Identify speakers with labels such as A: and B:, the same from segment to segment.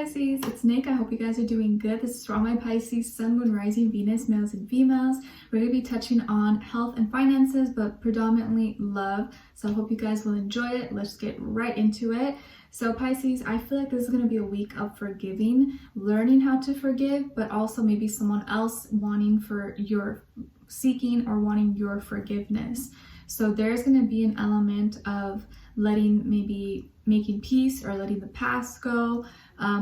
A: Pisces, it's Nick. I hope you guys are doing good. This is for all my Pisces, Sun, Moon, Rising, Venus, males and females. We're going to be touching on health and finances, but predominantly love. So I hope you guys will enjoy it. Let's get right into it. So Pisces, I feel like this is going to be a week of forgiving, learning how to forgive, but also maybe someone else wanting for your seeking or wanting your forgiveness. So there's going to be an element of maybe making peace or letting the past go,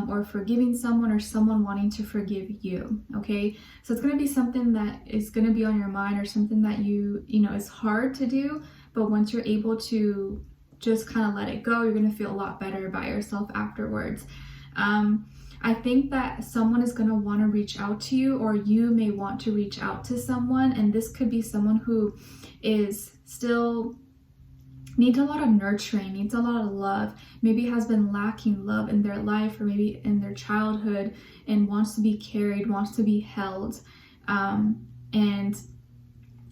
A: or forgiving someone or someone wanting to forgive you. Okay, so it's going to be something that is going to be on your mind, or something that you know is hard to do, but once you're able to just kind of let it go, you're going to feel a lot better about yourself afterwards. I think that someone is going to want to reach out to you, or you may want to reach out to someone, and this could be someone who is still needs a lot of nurturing, needs a lot of love, maybe has been lacking love in their life or maybe in their childhood, and wants to be carried, wants to be held, and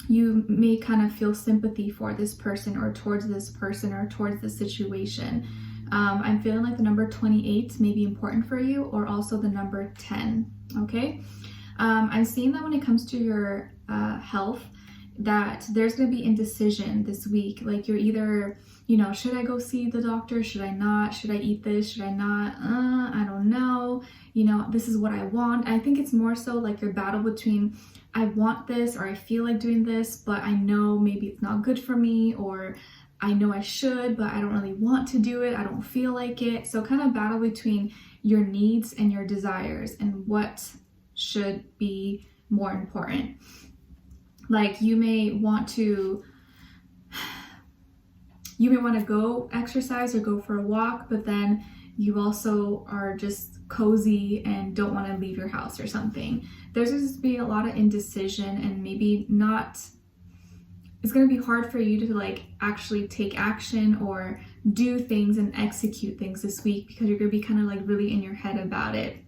A: you may kind of feel sympathy for this person or towards this person or towards the situation. I'm feeling like the number 28 may be important for you, or also the number 10, okay? I'm seeing that when it comes to your health, that there's going to be indecision this week. Like you're either, should I go see the doctor? Should I not? Should I eat this? Should I not? I don't know. This is what I want. I think it's more so like your battle between I want this, or I feel like doing this, but I know maybe it's not good for me, or I know I should, but I don't really want to do it. I don't feel like it. So kind of battle between your needs and your desires and what should be more important. Like you may want to go exercise or go for a walk, but then you also are just cozy and don't want to leave your house or something. There's going to be a lot of indecision, and maybe not, it's going to be hard for you to like actually take action or do things and execute things this week, because you're going to be kind of like really in your head about it.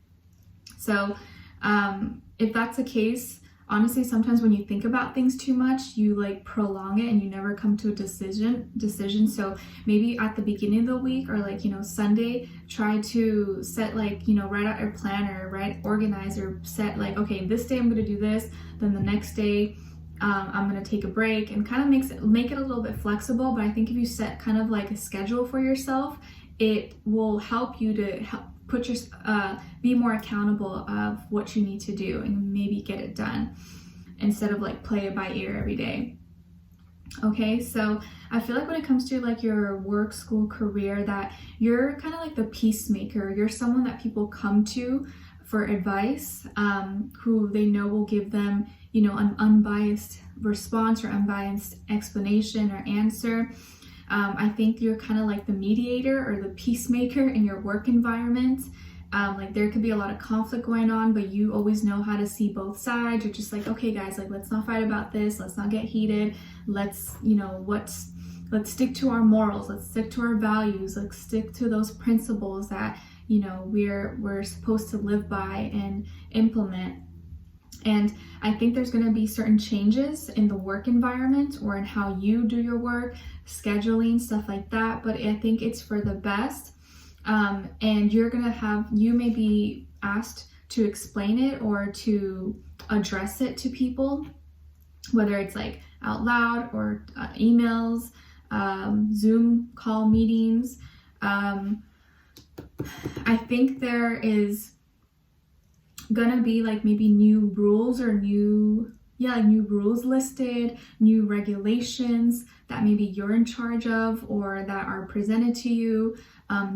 A: So if that's the case, honestly, sometimes when you think about things too much, you like prolong it and you never come to a decision. So maybe at the beginning of the week, or like, Sunday, try to set like, write out your planner, organize, or set like, okay, this day I'm going to do this. Then the next day, I'm going to take a break, and kind of make it a little bit flexible. But I think if you set kind of like a schedule for yourself, it will help you to be more accountable of what you need to do and maybe get it done, instead of like play it by ear every day. Okay, so I feel like when it comes to like your work, school, career, that you're kind of like the peacemaker. You're someone that people come to for advice, who they know will give them, an unbiased response or unbiased explanation or answer. I think you're kind of like the mediator or the peacemaker in your work environment. Like there could be a lot of conflict going on, but you always know how to see both sides. You're just like, okay guys, like let's not fight about this. Let's not get heated. Let's stick to our morals. Let's stick to our values. Let's stick to those principles that, we're supposed to live by and implement. And I think there's going to be certain changes in the work environment, or in how you do your work, scheduling, stuff like that. But I think it's for the best. And you may be asked to explain it or to address it to people, whether it's like out loud or emails, Zoom call meetings. I think there is gonna be like maybe new rules or new rules listed, new regulations that maybe you're in charge of or that are presented to you.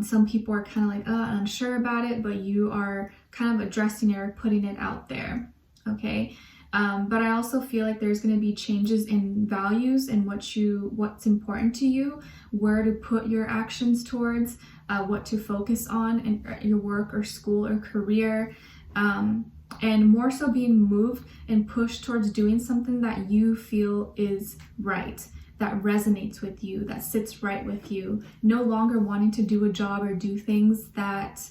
A: Some people are kind of like unsure about it, but you are kind of addressing it or putting it out there. Okay, but I also feel like there's going to be changes in values and what's important to you, where to put your actions towards, what to focus on in your work or school or career. And more so being moved and pushed towards doing something that you feel is right, that resonates with you, that sits right with you. No longer wanting to do a job or do things that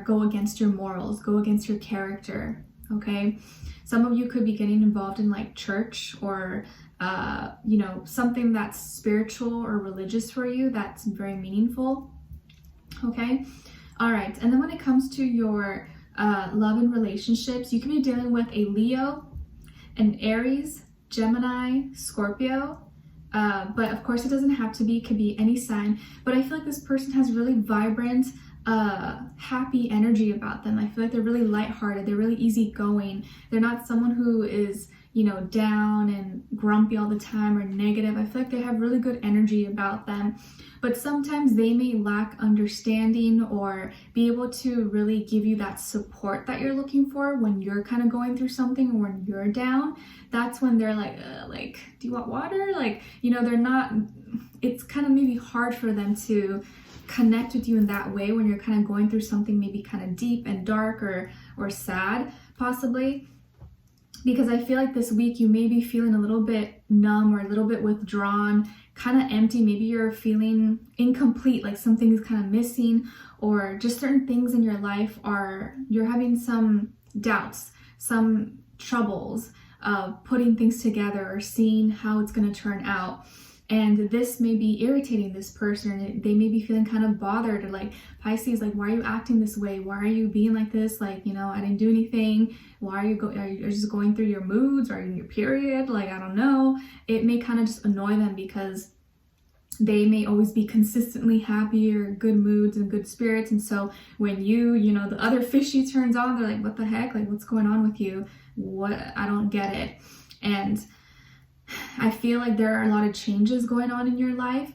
A: go against your morals, go against your character, okay? Some of you could be getting involved in like church or, something that's spiritual or religious for you, that's very meaningful, okay? All right, and then when it comes to your love and relationships, you can be dealing with a Leo, an Aries, Gemini, Scorpio. But of course, it doesn't have to be, it could be any sign. But I feel like this person has really vibrant, happy energy about them. I feel like they're really lighthearted, they're really easygoing. They're not someone who is, you know, down and grumpy all the time or negative. I feel like they have really good energy about them. But sometimes they may lack understanding or be able to really give you that support that you're looking for when you're kind of going through something or when you're down. That's when they're like, do you want water? Like, you know, they're not, it's kind of maybe hard for them to connect with you in that way when you're kind of going through something maybe kind of deep and dark or sad, possibly. Because I feel like this week you may be feeling a little bit numb or a little bit withdrawn, kind of empty. Maybe you're feeling incomplete, like something is kind of missing, or just certain things in your life you're having some doubts, some troubles of putting things together or seeing how it's going to turn out. And this may be irritating this person. They may be feeling kind of bothered, or like, Pisces, like, why are you acting this way? Why are you being like this? Like, you know, I didn't do anything. Why are you just going through your moods? Or in your period? Like, I don't know. It may kind of just annoy them because they may always be consistently happy or good moods and good spirits. And so when you know, the other fishy turns on, they're like, what the heck? Like, what's going on with you? What? I don't get it. And I feel like there are a lot of changes going on in your life.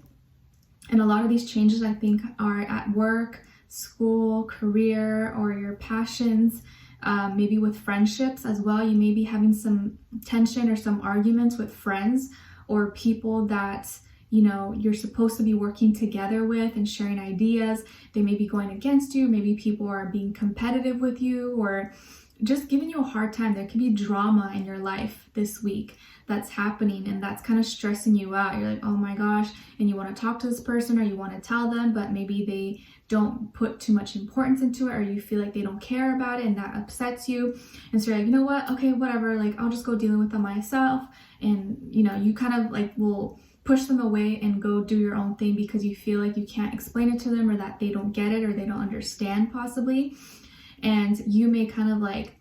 A: And a lot of these changes, I think, are at work, school, career, or your passions, maybe with friendships as well. You may be having some tension or some arguments with friends or people that, you know, you're supposed to be working together with and sharing ideas. They may be going against you. Maybe people are being competitive with you or just giving you a hard time. There could be drama in your life this week that's happening, and that's kind of stressing you out. You're like, oh my gosh, and you want to talk to this person or you want to tell them, but maybe they don't put too much importance into it, or you feel like they don't care about it and that upsets you. And so you're like, you know what, okay, whatever, like, I'll just go deal with them myself. And, you know, you kind of like will push them away and go do your own thing because you feel like you can't explain it to them, or that they don't get it, or they don't understand possibly. And you may kind of like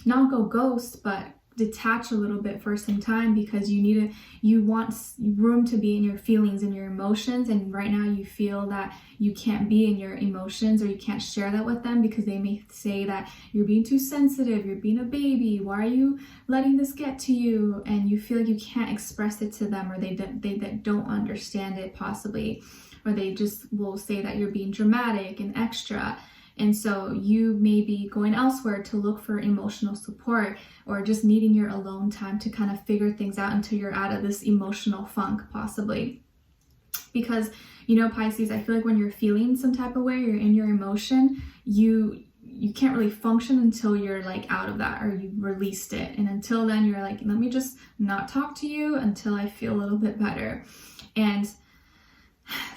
A: not go ghost, but detach a little bit for some time because you want room to be in your feelings and your emotions. And right now you feel that you can't be in your emotions, or you can't share that with them because they may say that you're being too sensitive, you're being a baby, why are you letting this get to you? And you feel like you can't express it to them, or they don't understand it possibly, or they just will say that you're being dramatic and extra. And so you may be going elsewhere to look for emotional support, or just needing your alone time to kind of figure things out until you're out of this emotional funk possibly. Because, you know, Pisces, I feel like when you're feeling some type of way, you're in your emotion, you can't really function until you're like out of that, or you've released it. And until then you're like, let me just not talk to you until I feel a little bit better. And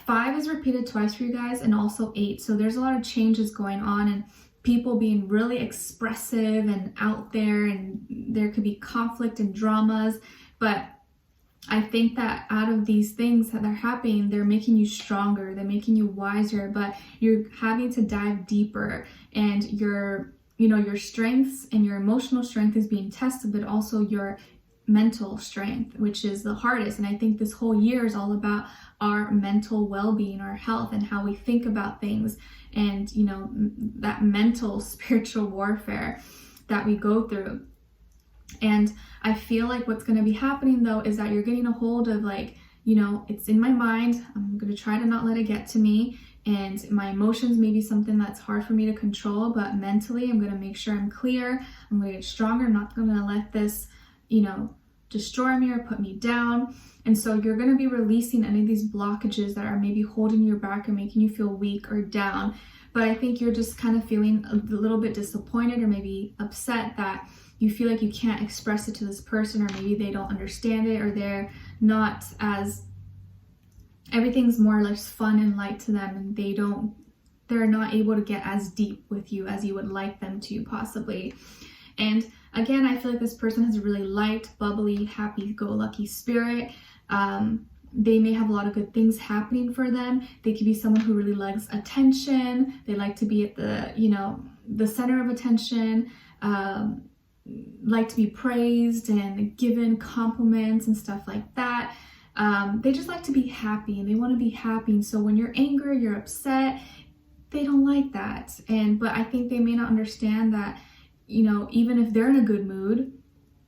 A: 5 is repeated twice for you guys, and also 8. So there's a lot of changes going on, and people being really expressive and out there, and there could be conflict and dramas. But I think that out of these things that are happening, they're making you stronger, they're making you wiser, but you're having to dive deeper, and your strengths and your emotional strength is being tested, but also your mental strength, which is the hardest. And I think this whole year is all about our mental well-being, our health, and how we think about things, and, you know, that mental spiritual warfare that we go through. And I feel like what's going to be happening though is that you're getting a hold of, like, you know, it's in my mind, I'm going to try to not let it get to me, and my emotions may be something that's hard for me to control, but mentally I'm going to make sure I'm clear, I'm going to get stronger, I'm not going to let this, you know, destroy me or put me down. And so you're going to be releasing any of these blockages that are maybe holding you back or making you feel weak or down. But I think you're just kind of feeling a little bit disappointed or maybe upset that you feel like you can't express it to this person, or maybe they don't understand it, or they're not as, everything's more or less fun and light to them, and they're not able to get as deep with you as you would like them to possibly. And again, I feel like this person has a really light, bubbly, happy-go-lucky spirit. they may have a lot of good things happening for them. They could be someone who really likes attention. They like to be at the, the center of attention, like to be praised and given compliments and stuff like that. They just like to be happy, and they want to be happy. And so when you're angry, you're upset, they don't like that. But I think they may not understand that, even if they're in a good mood,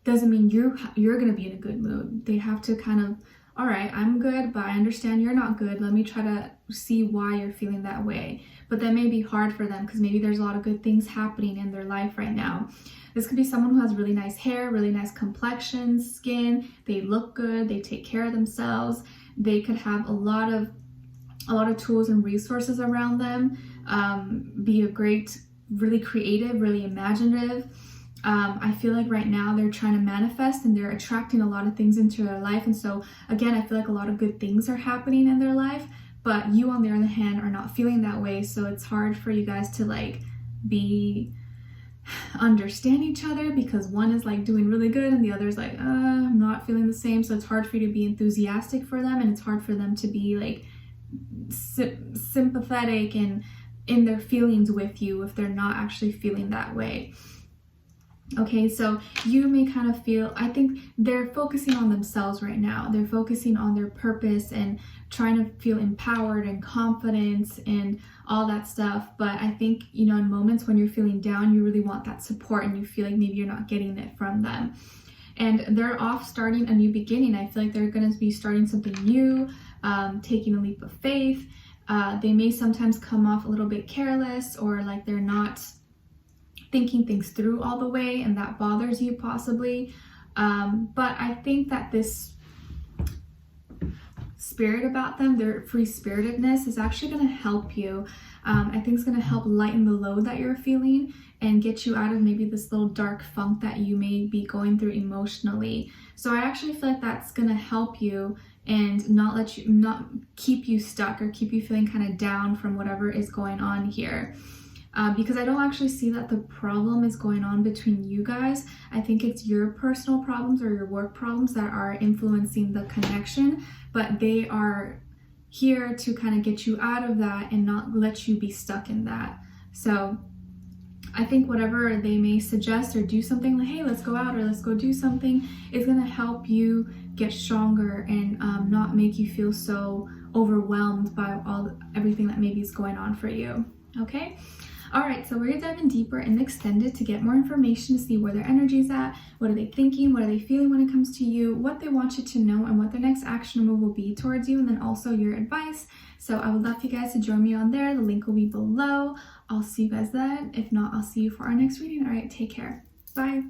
A: doesn't mean you're going to be in a good mood. They have to kind of, all right, I'm good, but I understand you're not good. Let me try to see why you're feeling that way. But that may be hard for them because maybe there's a lot of good things happening in their life right now. This could be someone who has really nice hair, really nice complexion, skin. They look good. They take care of themselves. They could have a lot of tools and resources around them. Be a great, really creative, really imaginative. I feel like right now they're trying to manifest and they're attracting a lot of things into their life. And so again, I feel like a lot of good things are happening in their life, but you on the other hand are not feeling that way. So it's hard for you guys to understand each other because one is doing really good and the other is I'm not feeling the same. So it's hard for you to be enthusiastic for them, and it's hard for them to be sympathetic and in their feelings with you if they're not actually feeling that way. Okay, so you may kind of feel, I think they're focusing on themselves right now. They're focusing on their purpose and trying to feel empowered and confident and all that stuff. But I think, in moments when you're feeling down, you really want that support and you feel like maybe you're not getting it from them. And they're off starting a new beginning. I feel like they're going to be starting something new, taking a leap of faith. They may sometimes come off a little bit careless or like they're not thinking things through all the way, and that bothers you possibly. But I think that this spirit about them, their free-spiritedness, is actually going to help you. I think it's going to help lighten the load that you're feeling and get you out of maybe this little dark funk that you may be going through emotionally. So I actually feel like that's going to help you and not keep you stuck or keep you feeling kind of down from whatever is going on here. Because I don't actually see that the problem is going on between you guys. I think it's your personal problems or your work problems that are influencing the connection, but they are here to kind of get you out of that and not let you be stuck in that. So I think whatever they may suggest or do something like, hey, let's go out or let's go do something, is going to help you get stronger and not make you feel so overwhelmed by everything that maybe is going on for you. Okay? All right, so we're diving deeper and extended to get more information to see where their energy's at, what are they thinking, what are they feeling when it comes to you, what they want you to know, and what their next action move will be towards you, and then also your advice. So I would love for you guys to join me on there. The link will be below. I'll see you guys then. If not, I'll see you for our next reading. All right, take care. Bye.